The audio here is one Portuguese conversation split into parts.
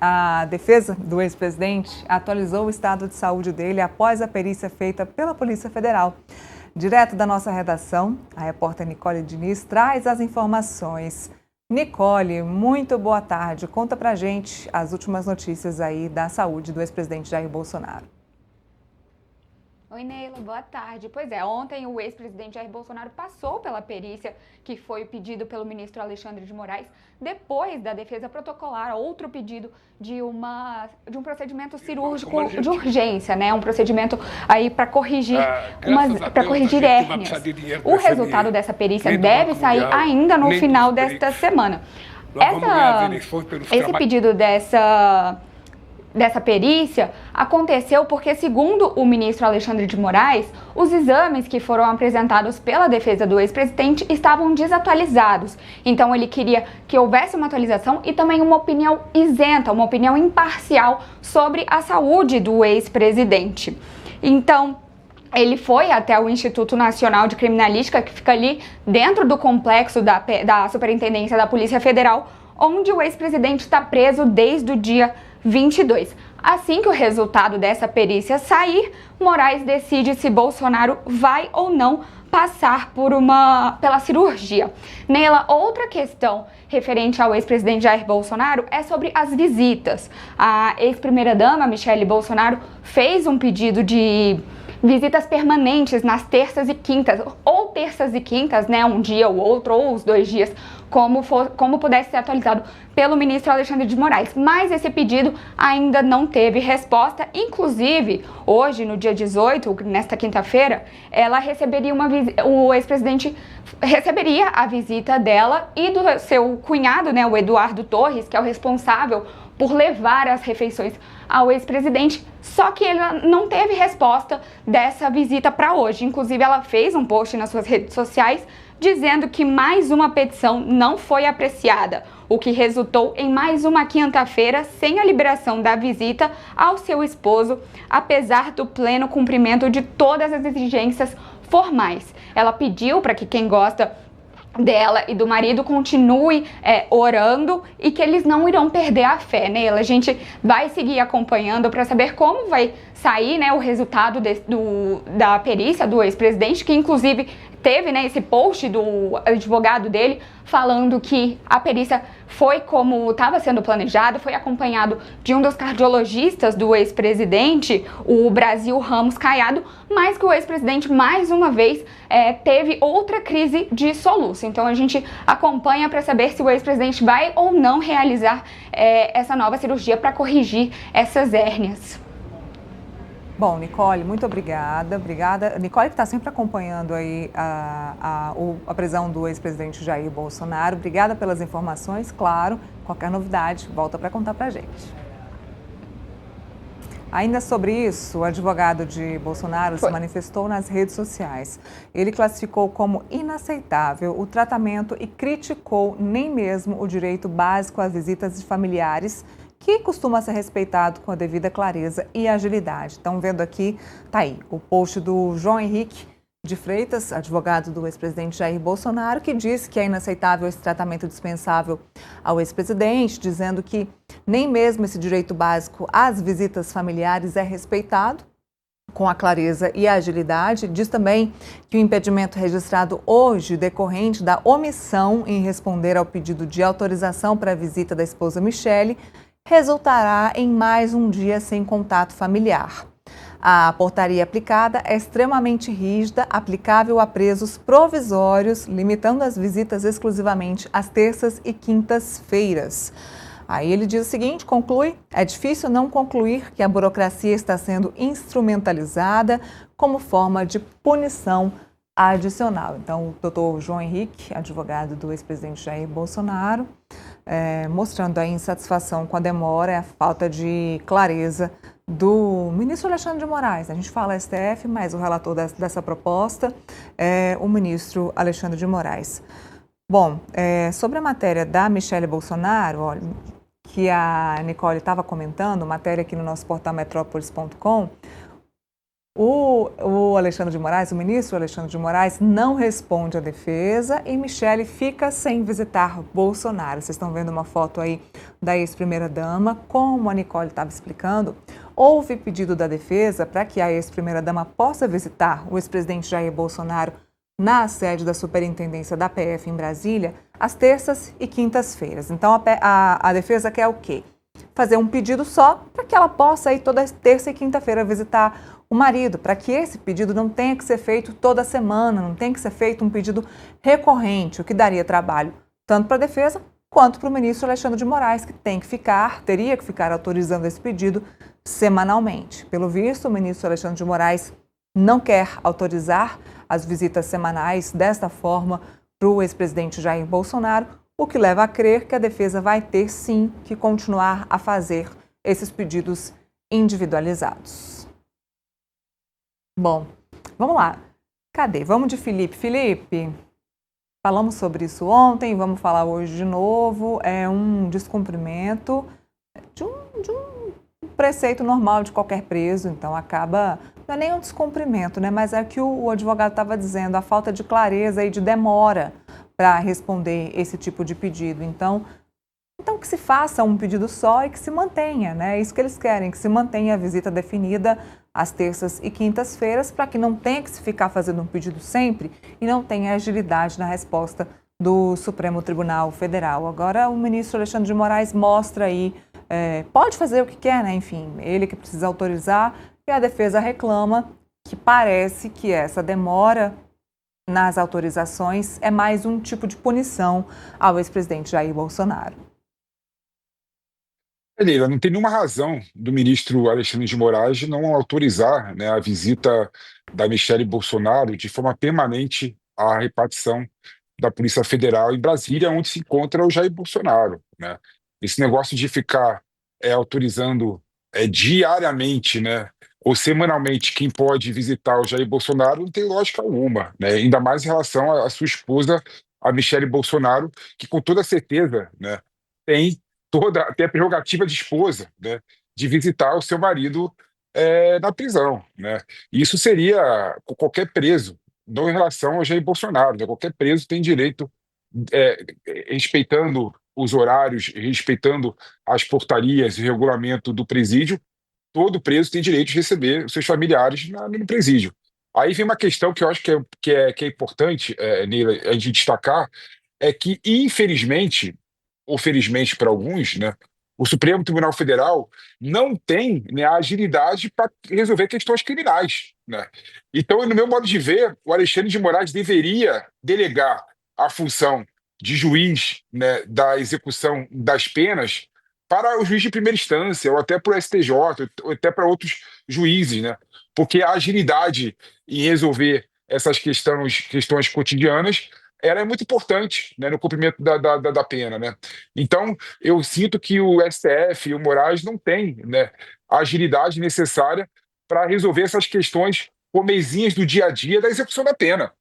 A defesa do ex-presidente atualizou o estado de saúde dele após a perícia feita pela Polícia Federal. Direto da nossa redação, a repórter Nicole Diniz traz as informações. Nicole, muito boa tarde. Conta pra gente as últimas notícias aí da saúde do ex-presidente Jair Bolsonaro. Oi, Neila, boa tarde. Pois é, ontem o ex-presidente Jair Bolsonaro passou pela perícia que foi pedido pelo ministro Alexandre de Moraes, depois da defesa protocolar outro pedido de um procedimento cirúrgico de urgência, né? Um procedimento aí para corrigir hérnias. O resultado dessa perícia deve sair ainda no final desta semana. Esse pedido dessa perícia aconteceu porque, segundo o ministro Alexandre de Moraes, os exames que foram apresentados pela defesa do ex-presidente estavam desatualizados. Então ele queria que houvesse uma atualização e também uma opinião isenta, uma opinião imparcial sobre a saúde do ex-presidente. Então, ele foi até o Instituto Nacional de Criminalística, que fica ali dentro do complexo da Superintendência da Polícia Federal, onde o ex-presidente está preso desde o dia 22. Assim que o resultado dessa perícia sair, Moraes decide se Bolsonaro vai ou não passar pela cirurgia. Neila, outra questão referente ao ex-presidente Jair Bolsonaro é sobre as visitas. A ex-primeira-dama, Michele Bolsonaro, fez um pedido de visitas permanentes nas terças e quintas, ou terças e quintas, né, um dia ou outro, ou os 2 dias, como pudesse ser atualizado pelo ministro Alexandre de Moraes. Mas esse pedido ainda não teve resposta. Inclusive, hoje, no dia 18, nesta quinta-feira, o ex-presidente receberia a visita dela e do seu cunhado, né, o Eduardo Torres, que é o responsável por levar as refeições ao ex-presidente, só que ele não teve resposta dessa visita para hoje. Inclusive, ela fez um post nas suas redes sociais dizendo que mais uma petição não foi apreciada, o que resultou em mais uma quinta-feira sem a liberação da visita ao seu esposo, apesar do pleno cumprimento de todas as exigências formais. Ela pediu para que quem gosta dela e do marido continue orando e que eles não irão perder a fé, né? A gente vai seguir acompanhando para saber como vai sair, né, o resultado da perícia do ex-presidente, que inclusive teve, né, esse post do advogado dele falando que a perícia foi como estava sendo planejado, foi acompanhado de um dos cardiologistas do ex-presidente, o Brasil Ramos Caiado, mas que o ex-presidente mais uma vez teve outra crise de soluço. Então a gente acompanha para saber se o ex-presidente vai ou não realizar essa nova cirurgia para corrigir essas hérnias. Bom, Nicole, muito obrigada. Obrigada. Nicole, que está sempre acompanhando aí a prisão do ex-presidente Jair Bolsonaro. Obrigada pelas informações. Claro, qualquer novidade, volta para contar para a gente. Ainda sobre isso, o advogado de Bolsonaro se manifestou nas redes sociais. Ele classificou como inaceitável o tratamento e criticou nem mesmo o direito básico às visitas de familiares, que costuma ser respeitado com a devida clareza e agilidade. Estão vendo aqui, tá aí, o post do João Henrique de Freitas, advogado do ex-presidente Jair Bolsonaro, que disse que é inaceitável esse tratamento dispensável ao ex-presidente, dizendo que nem mesmo esse direito básico às visitas familiares é respeitado com a clareza e a agilidade. Diz também que o impedimento registrado hoje, decorrente da omissão em responder ao pedido de autorização para a visita da esposa Michele, resultará em mais um dia sem contato familiar. A portaria aplicada é extremamente rígida, aplicável a presos provisórios, limitando as visitas exclusivamente às terças e quintas-feiras. Aí ele diz o seguinte, conclui, é difícil não concluir que a burocracia está sendo instrumentalizada como forma de punição adicional. Então, o doutor João Henrique, advogado do ex-presidente Jair Bolsonaro, mostrando a insatisfação com a demora e a falta de clareza do ministro Alexandre de Moraes. A gente fala STF, mas o relator dessa proposta é o ministro Alexandre de Moraes. Bom, sobre a matéria da Michele Bolsonaro, olha, que a Nicole estava comentando, matéria aqui no nosso portal metrópolis.com, O Alexandre de Moraes, o ministro Alexandre de Moraes, não responde à defesa e Michele fica sem visitar Bolsonaro. Vocês estão vendo uma foto aí da ex-primeira-dama. Como a Nicole estava explicando, houve pedido da defesa para que a ex-primeira-dama possa visitar o ex-presidente Jair Bolsonaro na sede da Superintendência da PF em Brasília, às terças e quintas-feiras. Então, a defesa quer o quê? Fazer um pedido só para que ela possa ir toda terça e quinta-feira visitar o marido, para que esse pedido não tenha que ser feito toda semana, não tenha que ser feito um pedido recorrente, o que daria trabalho tanto para a defesa quanto para o ministro Alexandre de Moraes, que teria que ficar autorizando esse pedido semanalmente. Pelo visto, o ministro Alexandre de Moraes não quer autorizar as visitas semanais desta forma para o ex-presidente Jair Bolsonaro, o que leva a crer que a defesa vai ter sim que continuar a fazer esses pedidos individualizados. Bom, vamos lá. Cadê? Vamos de Felipe. Felipe, falamos sobre isso ontem, vamos falar hoje de novo. É um descumprimento de um preceito normal de qualquer preso, então acaba, não é nem um descumprimento, né? Mas é que o advogado estava dizendo, a falta de clareza e de demora para responder esse tipo de pedido. Então que se faça um pedido só e que se mantenha, né? É isso que eles querem, que se mantenha a visita definida às terças e quintas-feiras, para que não tenha que se ficar fazendo um pedido sempre e não tenha agilidade na resposta do Supremo Tribunal Federal. Agora o ministro Alexandre de Moraes mostra aí, pode fazer o que quer, né? Enfim, ele que precisa autorizar, e a defesa reclama que parece que essa demora nas autorizações é mais um tipo de punição ao ex-presidente Jair Bolsonaro. Leila, não tem nenhuma razão do ministro Alexandre de Moraes não autorizar, né, a visita da Michele Bolsonaro de forma permanente à repartição da Polícia Federal em Brasília, onde se encontra o Jair Bolsonaro, né? Esse negócio de ficar autorizando diariamente, né, ou semanalmente quem pode visitar o Jair Bolsonaro não tem lógica alguma, né? Ainda mais em relação à sua esposa, a Michele Bolsonaro, que com toda certeza, né, tem tem a prerrogativa de esposa, né, de visitar o seu marido na prisão, né? Isso seria com qualquer preso, não em relação ao Jair Bolsonaro, né? Qualquer preso tem direito, é, respeitando os horários, respeitando as portarias e regulamento do presídio, todo preso tem direito de receber os seus familiares no presídio. Aí vem uma questão que eu acho que é importante, Neila, a gente destacar, é que, infelizmente, ou felizmente para alguns, né, o Supremo Tribunal Federal não tem, né, a agilidade para resolver questões criminais, né? Então, no meu modo de ver, o Alexandre de Moraes deveria delegar a função de juiz, né, da execução das penas para o juiz de primeira instância, ou até para o STJ, ou até para outros juízes, né? Porque a agilidade em resolver essas questões cotidianas, ela é muito importante, né, no cumprimento da pena, né? Então, eu sinto que o STF e o Moraes não têm, né, a agilidade necessária para resolver essas questões comezinhas do dia a dia da execução da pena.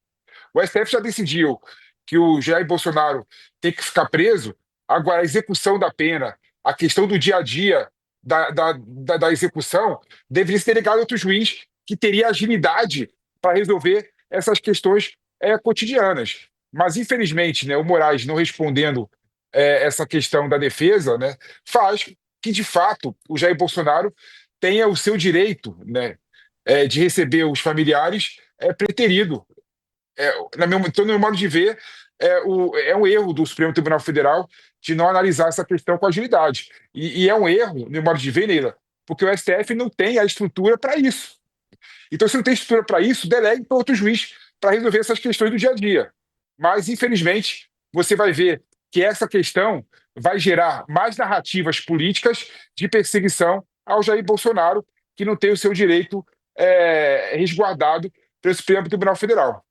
O STF já decidiu que o Jair Bolsonaro tem que ficar preso, agora a execução da pena, a questão do dia a dia da execução, deveria ser delegado a outro juiz que teria agilidade para resolver essas questões cotidianas. Mas, infelizmente, né, o Moraes não respondendo essa questão da defesa, né, faz que, de fato, o Jair Bolsonaro tenha o seu direito, né, de receber os familiares preterido. Então, no meu modo de ver, é um erro do Supremo Tribunal Federal de não analisar essa questão com agilidade. E é um erro, no meu modo de ver, Neila, porque o STF não tem a estrutura para isso. Então, se não tem estrutura para isso, delegue para outro juiz para resolver essas questões do dia a dia. Mas, infelizmente, você vai ver que essa questão vai gerar mais narrativas políticas de perseguição ao Jair Bolsonaro, que não tem o seu direito resguardado pelo Supremo Tribunal Federal.